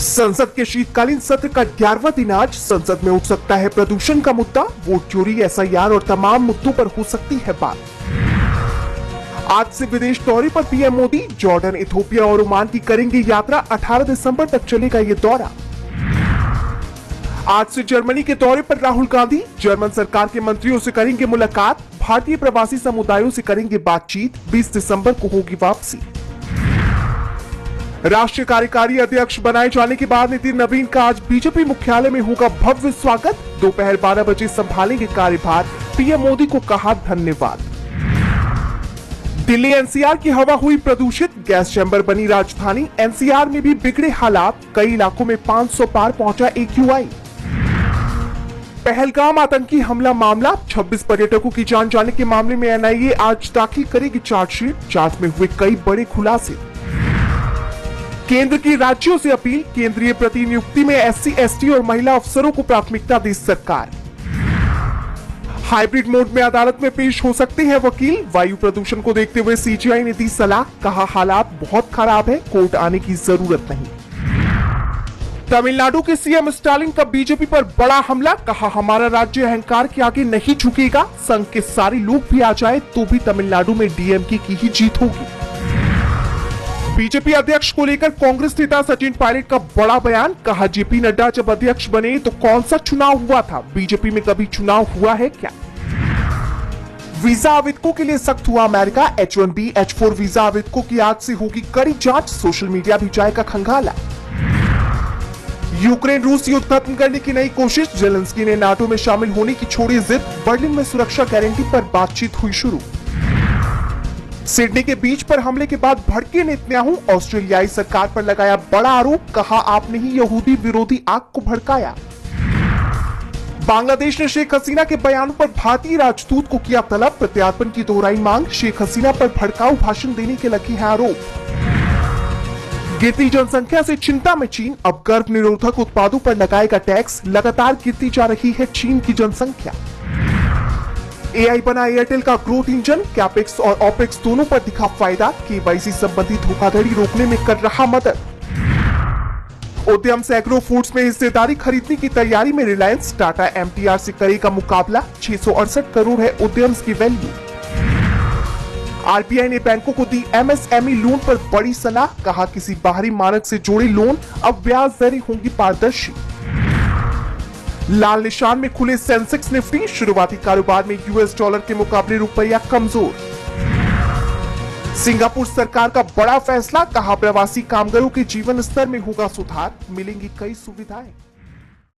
संसद के शीतकालीन सत्र का 11वां दिन आज संसद में उठ सकता है प्रदूषण का मुद्दा। वोट चोरी, एसआईआर और तमाम मुद्दों पर हो सकती है बात। आज से विदेश दौरे पर पीएम मोदी जॉर्डन, इथियोपिया और ओमान की करेंगे यात्रा। 18 दिसंबर तक चलेगा ये दौरा। आज से जर्मनी के दौरे पर राहुल गांधी जर्मन सरकार के मंत्रियों से करेंगे मुलाकात। भारतीय प्रवासी समुदायों से करेंगे बातचीत। 20 दिसंबर को होगी वापसी। राष्ट्रीय कार्यकारी अध्यक्ष बनाए जाने के बाद नितिन नवीन का आज बीजेपी मुख्यालय में होगा भव्य स्वागत। दोपहर 12 बजे संभालेंगे कार्यभार। पीएम मोदी को कहा धन्यवाद। दिल्ली एनसीआर की हवा हुई प्रदूषित, गैस चैम्बर बनी राजधानी। एनसीआर में भी बिगड़े हालात, कई इलाकों में 500 पार पहुंचा एक्यूआई। पहलगाम आतंकी हमला मामला, 26 पर्यटकों की जान जाने के मामले में एनआईए आज दाखिल करेगी चार्जशीट। जांच में हुए कई बड़े खुलासे। केंद्र की राज्यों से अपील, केंद्रीय प्रतिनियुक्ति में एससी, एसटी और महिला अफसरों को प्राथमिकता दी सरकार। हाइब्रिड मोड में अदालत में पेश हो सकते हैं वकील। वायु प्रदूषण को देखते हुए सीजीआई ने दी सलाह, कहा हालात बहुत खराब है, कोर्ट आने की जरूरत नहीं। तमिलनाडु के सीएम स्टालिन का बीजेपी पर बड़ा हमला, कहा हमारा राज्य अहंकार के आगे नहीं झुकेगा। संघ के सारे लोग भी आ जाए तो भी तमिलनाडु में डीएमके की ही जीत होगी। बीजेपी अध्यक्ष को लेकर कांग्रेस नेता सचिन पायलट का बड़ा बयान, कहा जेपी नड्डा जब अध्यक्ष बने तो कौन सा चुनाव हुआ था, बीजेपी में कभी चुनाव हुआ है क्या। वीजा आवेदकों के लिए सख्त हुआ अमेरिका। H1B, H4 वीजा आवेदकों की आज से होगी कड़ी जांच। सोशल मीडिया भी जाएगा खंगाला। यूक्रेन रूस युद्ध खत्म करने की नई कोशिश, जेलेंस्की ने नाटो में शामिल होने की छोड़ी जिद। बर्लिन में सुरक्षा गारंटी पर बातचीत हुई शुरू। सिडनी के बीच पर हमले के बाद भड़के नेतन्याहू, ऑस्ट्रेलियाई सरकार पर लगाया बड़ा आरोप, कहा आपने ही यहूदी विरोधी आग को भड़काया। बांग्लादेश ने शेख हसीना के बयान पर भारतीय राजदूत को किया तलब, प्रत्यार्पण की दोहराई मांग। शेख हसीना पर भड़काऊ भाषण देने के लगे हैं आरोप। गिरती जनसंख्या से चिंता में चीन, अब गर्भ निरोधक उत्पादों पर लगाएगा टैक्स। लगातार गिरती जा रही है चीन की जनसंख्या। एआई बना एयरटेल का ग्रोथ इंजन, कैपेक्स और ऑपेक्स दोनों पर दिखा फायदा। केवाईसी संबंधी धोखाधड़ी रोकने में कर रहा मदद। उद्यम से एग्रो फूड्स में हिस्सेदारी खरीदने की तैयारी में रिलायंस। टाटा एमटीआर से करेगा मुकाबला। 668 करोड़ है उद्यम की वैल्यू। आरबीआई ने बैंकों को दी एमएसएमई लोन पर बड़ी सलाह, कहा किसी बाहरी मानक से जोड़े लोन, अब ब्याज दरें होंगी पारदर्शी। लाल निशान में खुले सेंसेक्स निफ्टी, शुरुआती कारोबार में यूएस डॉलर के मुकाबले रुपया कमजोर। सिंगापुर सरकार का बड़ा फैसला, कहा प्रवासी कामगारों के जीवन स्तर में होगा सुधार, मिलेंगी कई सुविधाएं।